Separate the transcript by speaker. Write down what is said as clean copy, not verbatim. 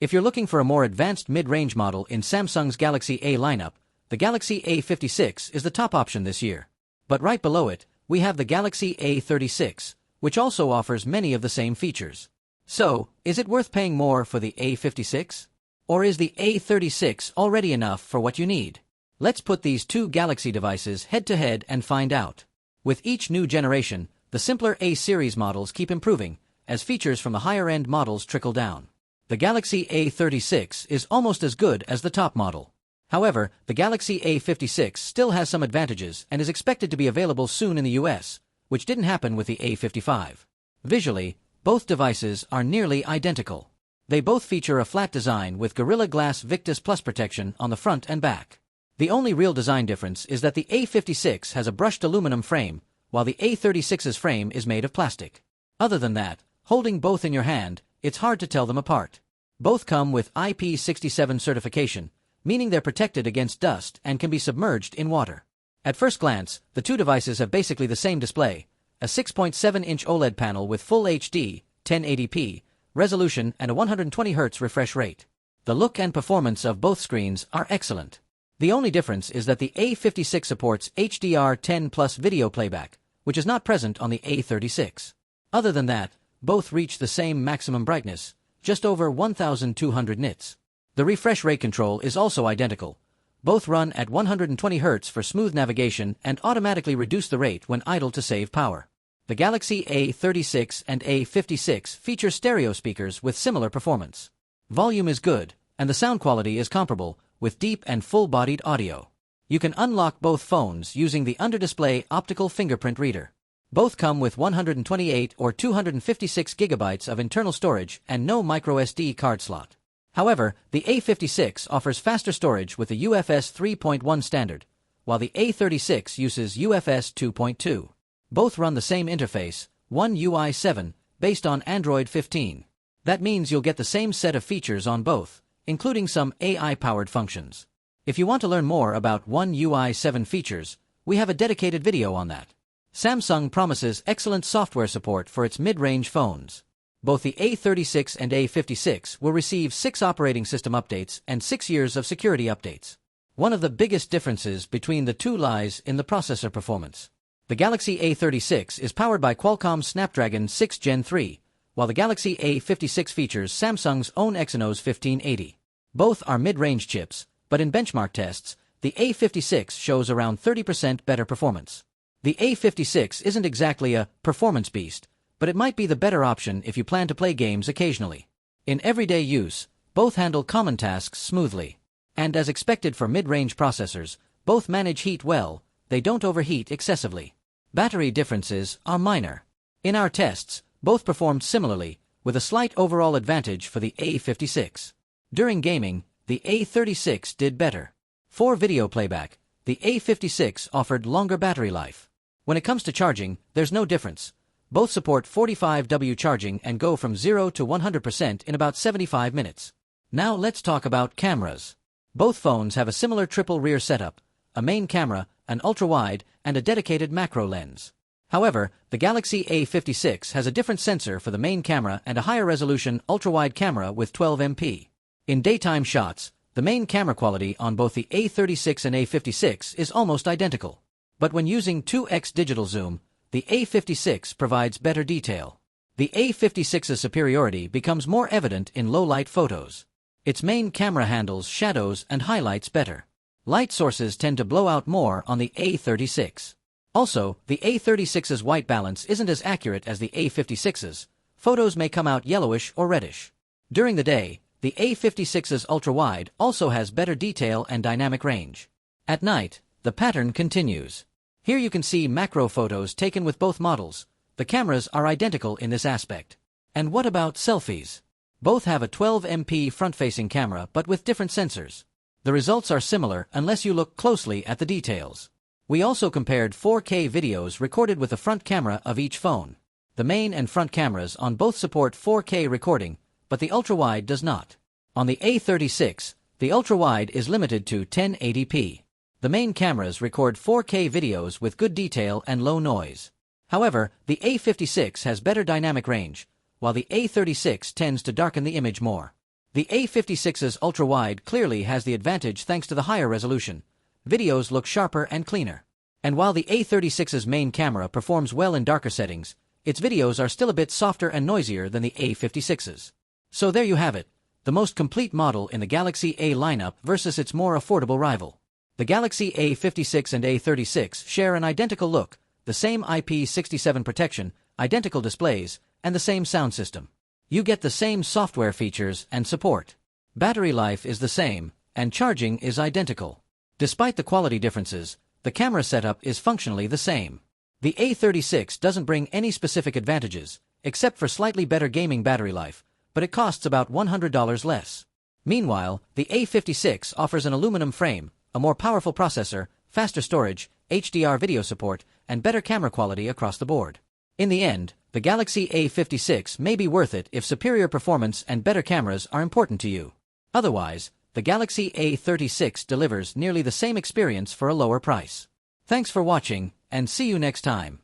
Speaker 1: If you're looking for a more advanced mid-range model in Samsung's Galaxy A lineup, the Galaxy A56 is the top option this year. But right below it, we have the Galaxy A36, which also offers many of the same features. So, is it worth paying more for the A56? Or is the A36 already enough for what you need? Let's put these two Galaxy devices head-to-head and find out. With each new generation, the simpler A-series models keep improving, as features from the higher-end models trickle down. The Galaxy A36 is almost as good as the top model. However, the Galaxy A56 still has some advantages and is expected to be available soon in the US, which didn't happen with the A55. Visually, both devices are nearly identical. They both feature a flat design with Gorilla Glass Victus Plus protection on the front and back. The only real design difference is that the A56 has a brushed aluminum frame, while the A36's frame is made of plastic. Other than that, holding both in your hand, it's hard to tell them apart. Both come with IP67 certification, meaning they're protected against dust and can be submerged in water. At first glance, the two devices have basically the same display, a 6.7-inch OLED panel with Full HD, 1080p, resolution and a 120Hz refresh rate. The look and performance of both screens are excellent. The only difference is that the A56 supports HDR10 plus video playback, which is not present on the A36. Other than that, both reach the same maximum brightness, just over 1200 nits. The refresh rate control is also identical. Both run at 120 Hz for smooth navigation and automatically reduce the rate when idle to save power. The Galaxy A36 and A56 feature stereo speakers with similar performance. Volume is good, and the sound quality is comparable, with deep and full-bodied audio. You can unlock both phones using the under-display optical fingerprint reader. Both come with 128 or 256 gigabytes of internal storage and no microSD card slot. However, the A56 offers faster storage with the UFS 3.1 standard, while the A36 uses UFS 2.2. Both run the same interface, One UI 7, based on Android 15. That means you'll get the same set of features on both, including some AI-powered functions. If you want to learn more about One UI 7 features, we have a dedicated video on that. Samsung promises excellent software support for its mid-range phones. Both the A36 and A56 will receive 6 operating system updates and 6 years of security updates. One of the biggest differences between the two lies in the processor performance. The Galaxy A36 is powered by Qualcomm's Snapdragon 6 Gen 3, while the Galaxy A56 features Samsung's own Exynos 1580. Both are mid-range chips, but in benchmark tests, the A56 shows around 30% better performance. The A56 isn't exactly a performance beast, but it might be the better option if you plan to play games occasionally. In everyday use, both handle common tasks smoothly. And as expected for mid-range processors, both manage heat well, they don't overheat excessively. Battery differences are minor. In our tests, both performed similarly, with a slight overall advantage for the A56. During gaming, the A36 did better. For video playback, the A56 offered longer battery life. When it comes to charging, there's no difference. Both support 45W charging and go from 0 to 100% in about 75 minutes. Now let's talk about cameras. Both phones have a similar triple rear setup, a main camera, an ultra-wide, and a dedicated macro lens. However, the Galaxy A56 has a different sensor for the main camera and a higher resolution ultra-wide camera with 12 MP. In daytime shots, the main camera quality on both the A36 and A56 is almost identical. But when using 2x digital zoom, the A56 provides better detail. The A56's superiority becomes more evident in low-light photos. Its main camera handles shadows and highlights better. Light sources tend to blow out more on the A36. Also, the A36's white balance isn't as accurate as the A56's. Photos may come out yellowish or reddish. During the day, the A56's ultra-wide also has better detail and dynamic range. At night, the pattern continues. Here you can see macro photos taken with both models. The cameras are identical in this aspect. And what about selfies? Both have a 12MP front-facing camera but with different sensors. The results are similar unless you look closely at the details. We also compared 4K videos recorded with the front camera of each phone. The main and front cameras on both support 4K recording, but the ultra-wide does not. On the A36, the ultra-wide is limited to 1080p. The main cameras record 4K videos with good detail and low noise. However, the A56 has better dynamic range, while the A36 tends to darken the image more. The A56's ultra-wide clearly has the advantage thanks to the higher resolution. Videos look sharper and cleaner. And while the A36's main camera performs well in darker settings, its videos are still a bit softer and noisier than the A56's. So there you have it, the most complete model in the Galaxy A lineup versus its more affordable rival. The Galaxy A56 and A36 share an identical look, the same IP67 protection, identical displays, and the same sound system. You get the same software features and support. Battery life is the same, and charging is identical. Despite the quality differences, the camera setup is functionally the same. The A36 doesn't bring any specific advantages, except for slightly better gaming battery life, but it costs about $100 less. Meanwhile, the A56 offers an aluminum frame, a more powerful processor, faster storage, HDR video support, and better camera quality across the board. In the end, the Galaxy A56 may be worth it if superior performance and better cameras are important to you. Otherwise, the Galaxy A36 delivers nearly the same experience for a lower price. Thanks for watching, and see you next time.